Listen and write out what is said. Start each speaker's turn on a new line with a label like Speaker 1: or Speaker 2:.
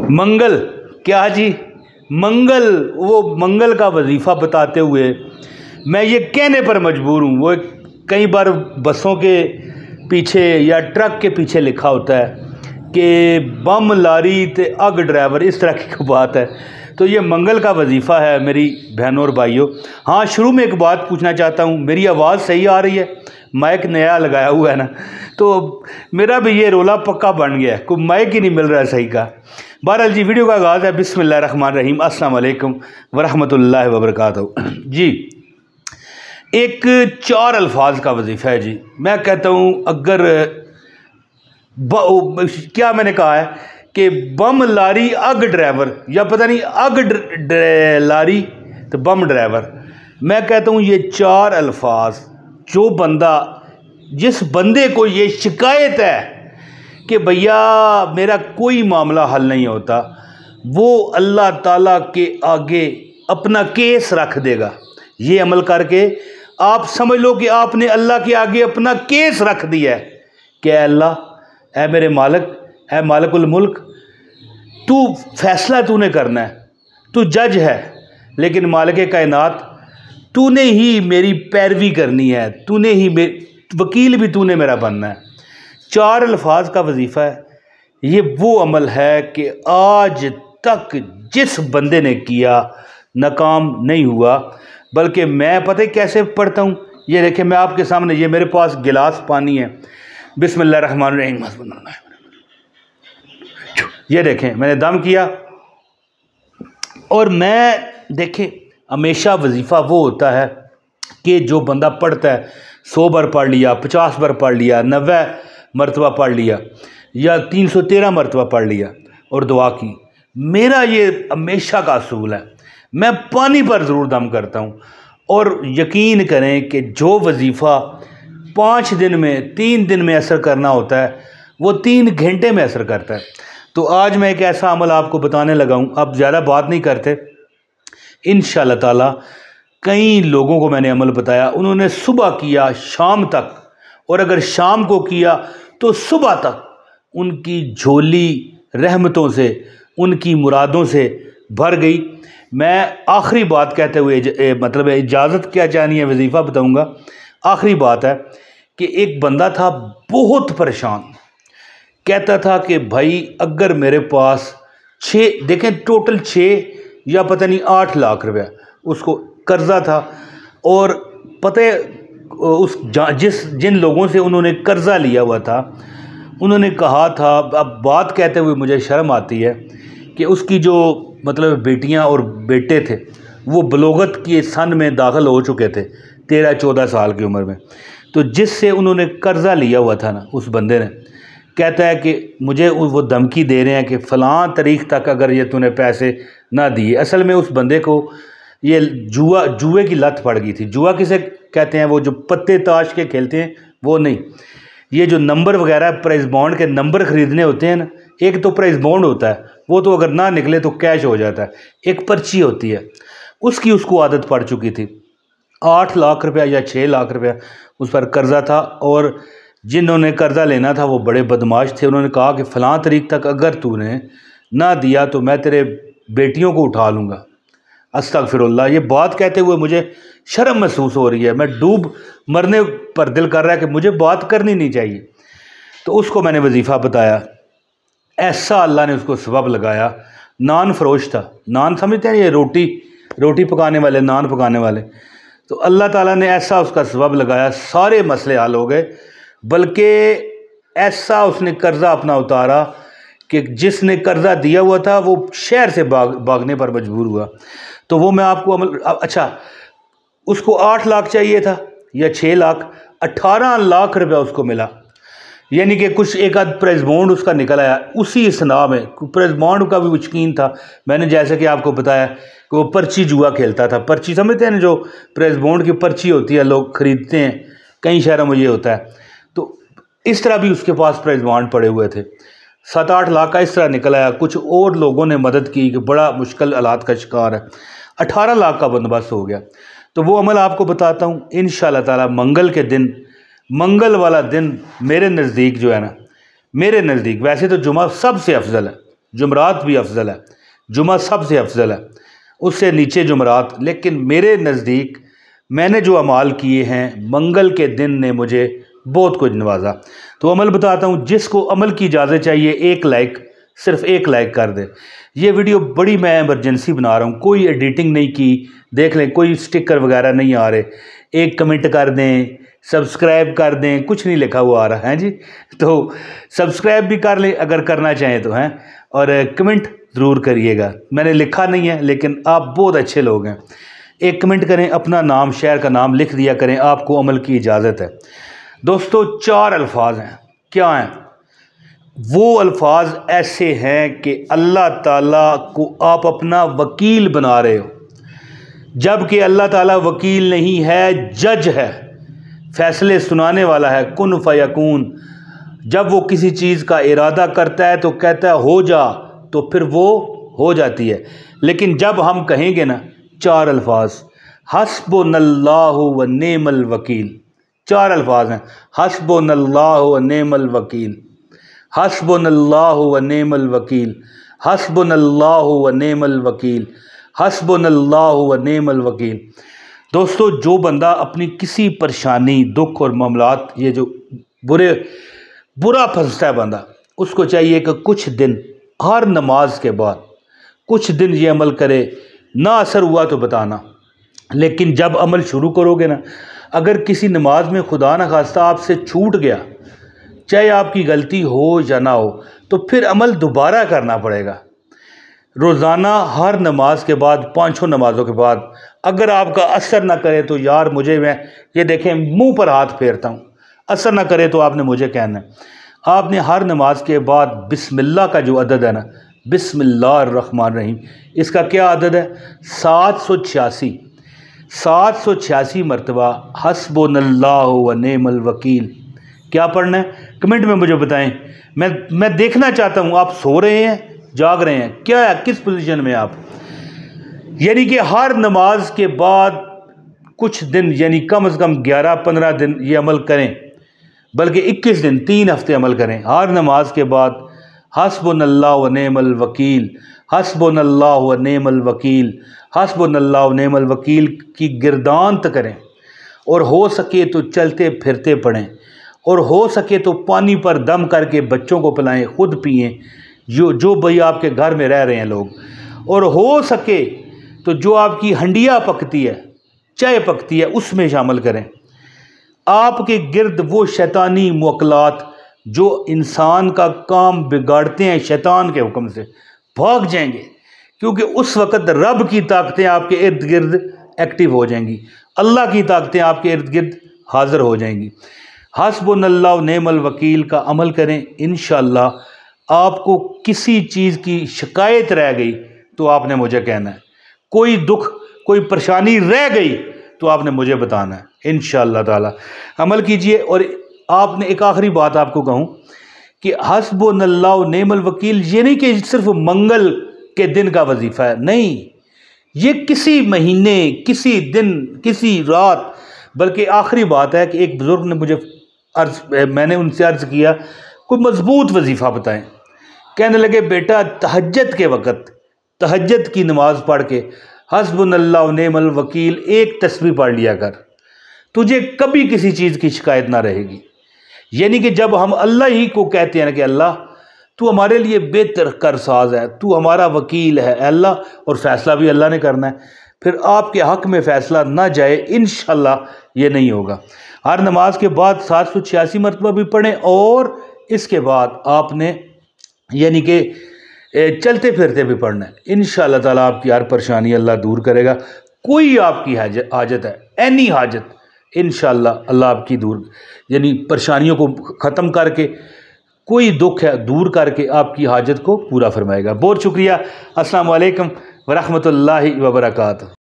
Speaker 1: मंगल क्या जी, मंगल, वो मंगल का वजीफ़ा बताते हुए मैं ये कहने पर मजबूर हूँ। वो कई बार बसों के पीछे या ट्रक के पीछे लिखा होता है कि बम लारी ते अग ड्राइवर, इस तरह की बात है। तो ये मंगल का वजीफ़ा है मेरी बहनों और भाइयों। हाँ, शुरू में एक बात पूछना चाहता हूँ, मेरी आवाज़ सही आ रही है? माइक नया लगाया हुआ है ना, तो मेरा भी ये रोला पक्का बन गया है, कोई माइक ही नहीं मिल रहा है सही का। बहरहाल जी, वीडियो का आगाज़ है। बिस्मिल्लाहिर्रहमानिर्रहीम, अस्सलाम वालेकुम वरहमतुल्लाहि वबरकातुहू। जी, एक 4 अल्फाज का वजीफ़ा है जी। मैं कहता हूँ अगर क्या मैंने कहा है कि बम लारी अग ड्राइवर, या पता नहीं अग लारी तो बम ड्राइवर। मैं कहता हूँ ये 4 अल्फाज, जो बंदा, जिस बंदे को ये शिकायत है कि भैया मेरा कोई मामला हल नहीं होता, वो अल्लाह ताला के आगे अपना केस रख देगा। ये अमल करके आप समझ लो कि आपने अल्लाह के आगे अपना केस रख दिया है कि अल्लाह, ऐ मेरे मालिक, ऐ मालिकुल मुल्क, तू फैसला तूने करना है, तू जज है, लेकिन मालिक कायनात, तूने ही मेरी पैरवी करनी है, तूने ही वकील भी तूने मेरा बनना है। 4 अल्फाज का वजीफ़ा है। ये वो अमल है कि आज तक जिस बंदे ने किया नाकाम नहीं हुआ, बल्कि मैं पता है कैसे पढ़ता हूँ। ये देखें, मैं आपके सामने, ये मेरे पास गिलास पानी है। बिस्मिल्लाहिर्रहमानिर्रहीम, ये देखें मैंने दम किया। और मैं देखें, हमेशा वजीफ़ा वो होता है कि जो बंदा पढ़ता है 100 बार पढ़ लिया, 50 बार पढ़ लिया, 90 मरतबा पढ़ लिया, या 313 मरतबा पढ़ लिया और दुआ की। मेरा ये हमेशा का असूल है, मैं पानी पर ज़रूर दम करता हूँ। और यकीन करें कि जो वजीफ़ा 5 दिन में, 3 दिन में असर करना होता है, वो 3 घंटे में असर करता है। तो आज मैं एक ऐसा अमल आपको बताने लगा हूँ। अब ज़्यादा बात नहीं करते, इंशाअल्लाह ताला कई लोगों को मैंने अमल बताया, उन्होंने सुबह किया शाम तक, और अगर शाम को किया तो सुबह तक उनकी झोली रहमतों से, उनकी मुरादों से भर गई। मैं आखिरी बात कहते हुए मतलब इजाज़त क्या चाहनी है, वजीफ़ा बताऊंगा। आखिरी बात है कि एक बंदा था बहुत परेशान, कहता था कि भाई अगर मेरे पास 6, देखें टोटल 6 या पता नहीं 8 लाख रुपया उसको कर्ज़ा था। और पता है जिन लोगों से उन्होंने कर्ज़ा लिया हुआ था, उन्होंने कहा था, अब बात कहते हुए मुझे शर्म आती है, कि उसकी जो मतलब बेटियां और बेटे थे वो बलोगत के सन में दाखिल हो चुके थे 13-14 साल की उम्र में। तो जिससे उन्होंने कर्ज़ा लिया हुआ था ना, उस बंदे ने कहता है कि मुझे वो धमकी दे रहे हैं कि फ़लाँ तारीख तक अगर ये तूने पैसे ना दिए। असल में उस बंदे को ये जुए की लत पड़ गई थी। जुआ किसे कहते हैं? वो जो पत्ते ताश के खेलते हैं वो नहीं, ये जो नंबर वगैरह प्राइज़ बॉन्ड के नंबर ख़रीदने होते हैं ना, एक तो प्राइज़ बॉन्ड होता है, वो तो अगर ना निकले तो कैश हो जाता है, एक पर्ची होती है, उसको आदत पड़ चुकी थी। 8 लाख रुपया या 6 लाख रुपया उस पर कर्ज़ा था, और जिन्होंने कर्ज़ा लेना था वो बड़े बदमाश थे। उन्होंने कहा कि फ़लाँ तारीख तक अगर तूने ना दिया तो मैं तेरे बेटियों को उठा लूँगा। अस्तगफिरुल्लाह, ये बात कहते हुए मुझे शर्म महसूस हो रही है। मैं डूब मरने पर दिल कर रहा है कि मुझे बात करनी नहीं चाहिए। तो उसको मैंने वजीफ़ा बताया, ऐसा अल्लाह ने उसको सबब लगाया। नान फरोश था, नान समझते हैं ये रोटी पकाने वाले, नान पकाने वाले। तो अल्लाह ताला ने ऐसा उसका सबब लगाया, सारे मसले हल हो गए। बल्कि ऐसा उसने कर्ज़ा अपना उतारा कि जिसने कर्ज़ा दिया हुआ था वो शहर से भागने पर मजबूर हुआ। तो वो मैं आपको अच्छा, उसको 8 लाख चाहिए था या 6 लाख, 18 लाख रुपया उसको मिला। यानी कि कुछ एक आध प्राइज़ बॉन्ड उसका निकल आया उसी इसना में। प्राइज़ बॉन्ड का भी वो शौकीन था। मैंने जैसे कि आपको बताया कि वो पर्ची जुआ खेलता था। पर्ची समझते हैं ना, जो प्राइज़ बॉन्ड की पर्ची होती है, लोग ख़रीदते हैं, कई शहरों में ये होता है। तो इस तरह भी उसके पास प्राइज़ बॉन्ड पड़े हुए थे। 7-8 लाख का इस तरह निकल आया। कुछ और लोगों ने मदद की कि बड़ा मुश्किल हालात का शिकार है। 18 लाख का बंदोबस्त हो गया। तो वो अमल आपको बताता हूँ इंशाअल्लाह ताला। मंगल के दिन, मंगल वाला दिन मेरे नज़दीक जो है ना, मेरे नज़दीक, वैसे तो जुमा सबसे अफजल है, जुमरात भी अफजल है, जुमा सबसे अफजल है, उससे नीचे जुमरात। लेकिन मेरे नज़दीक मैंने जो अमाल किए हैं, मंगल के दिन ने मुझे बहुत कुछ नवाजा। तो अमल बताता हूँ, जिसको अमल की इजाज़त चाहिए एक लाइक, सिर्फ एक लाइक कर दे। ये वीडियो बड़ी मैं इमरजेंसी बना रहा हूँ, कोई एडिटिंग नहीं की, देख लें, कोई स्टिकर वगैरह नहीं आ रहे। एक कमेंट कर दें, सब्सक्राइब कर दें, कुछ नहीं लिखा हुआ आ रहा है जी। तो सब्सक्राइब भी कर लें अगर करना चाहें तो हैं, और कमेंट ज़रूर करिएगा। मैंने लिखा नहीं है लेकिन आप बहुत अच्छे लोग हैं। एक कमेंट करें, अपना नाम, शहर का नाम लिख दिया करें, आपको अमल की इजाज़त है। दोस्तों 4 अल्फाज हैं, क्या हैं वो अल्फाज? ऐसे हैं कि अल्लाह ताला को आप अपना वकील बना रहे हो, जबकि अल्लाह ताला वकील नहीं है, जज है, फैसले सुनाने वाला है। कुन फयकून, जब वो किसी चीज़ का इरादा करता है तो कहता है हो जा, तो फिर वो हो जाती है। लेकिन जब हम कहेंगे ना 4 अल्फाज, हस्बुनल्लाहु व नेमल वकील, 4 अल्फाज हैं, हस्बुनल्लाहु व नेमल वकील, हस्बुनल्लाहु व नेमल वकील, हस्बुनल्लाहु व नेमल वकील, हस्बुनल्लाहु व नेमल वकील। दोस्तों जो बंदा अपनी किसी परेशानी, दुख और मामलात, ये जो बुरा फंसता है बंदा, उसको चाहिए कि कुछ दिन हर नमाज के बाद कुछ दिन ये अमल करे। ना असर हुआ तो बताना, लेकिन जब अमल शुरू करोगे ना, अगर किसी नमाज में खुदा न खास्ता आपसे छूट गया, चाहे आपकी गलती हो या ना हो, तो फिर अमल दोबारा करना पड़ेगा। रोज़ाना हर नमाज के बाद, 5 नमाज़ों के बाद अगर आपका असर ना करे तो यार मुझे, मैं ये देखें मुंह पर हाथ फेरता हूँ, असर ना करे तो आपने मुझे कहना है। आपने हर नमाज के बाद बिस्मिल्लाह का जो अदद है ना, बिस्मिल्लाहिर्रहमानिर्रहीम, इसका क्या अदद है? 786 मरतबा हस्बुनल्लाहु व नेमल वकील। क्या पढ़ना है कमेंट में मुझे बताएं, मैं देखना चाहता हूँ आप सो रहे हैं, जाग रहे हैं, क्या है, किस पोजीशन में आप। यानी कि हर नमाज के बाद कुछ दिन, यानी कम से कम 11-15 दिन ये अमल करें, बल्कि 21 दिन, 3 हफ्ते अमल करें। हर नमाज के बाद हस्बुनल्लाहु व नेमल वकील, हस्बुनल्लाहु व नेमल वकील, हस्बुनल्लाहु व नेमल वकील की गिरदांत करें। और हो सके तो चलते फिरते पढ़ें, और हो सके तो पानी पर दम करके बच्चों को पिलाएं, खुद पिएं, जो भाई आपके घर में रह रहे हैं लोग। और हो सके तो जो आपकी हंडिया पकती है, चाय पकती है, उसमें शामिल करें। आपके गिर्द वो शैतानी मुअक्कलात जो इंसान का काम बिगाड़ते हैं, शैतान के हुक्म से भाग जाएंगे, क्योंकि उस वक़्त रब की ताकतें आपके इर्द गिर्द एक्टिव हो जाएंगी, अल्लाह की ताकतें आपके इर्द गिर्द हाज़िर हो जाएंगी। हस्बुनल्लाहु व नेमल वकील का अमल करें, इंशाअल्लाह आपको किसी चीज़ की शिकायत रह गई तो आपने मुझे कहना है, कोई दुख, कोई परेशानी रह गई तो आपने मुझे बताना है। इंशाअल्लाह ताला अमल कीजिए। और आपने एक आखिरी बात आपको कहूँ कि हस्बुनल्लाहु व नेमल वकील ये नहीं कि सिर्फ मंगल के दिन का वजीफ़ा है, नहीं, ये किसी महीने, किसी दिन, किसी रात, बल्कि आखिरी बात है कि एक बुज़ुर्ग ने मुझे मैंने उनसे अर्ज़ किया कोई मजबूत वजीफ़ा बताएं। कहने लगे बेटा तहज्जुद के वक़्त, तहज्जुद की नमाज़ पढ़ के हस्बुनल्लाहु व नेमल वकील एक तस्बीह पढ़ लिया कर, तुझे कभी किसी चीज़ की शिकायत ना रहेगी। यानी कि जब हम अल्लाह ही को कहते हैं ना कि अल्लाह तू हमारे लिए बेहतर कर साज है, तू हमारा वकील है अल्लाह, और फ़ैसला भी अल्लाह ने करना है, फिर आपके हक़ में फ़ैसला ना जाए, इंशाअल्लाह ये नहीं होगा। हर नमाज के बाद 786 मरतबा भी पढ़ें, और इसके बाद आपने यानी कि चलते फिरते भी पढ़ना है। इंशाअल्लाह ताला आपकी हर परेशानी अल्लाह दूर करेगा। कोई आपकी हाजत है, एनी हाजत, इंशाअल्लाह अल्लाह आपकी दूर, यानी परेशानियों को ख़त्म करके, कोई दुख है दूर करके आपकी हाजत को पूरा फरमाएगा। बहुत शुक्रिया। अस्सलाम वालेकुम व रहमतुल्लाहि व बरकातहू।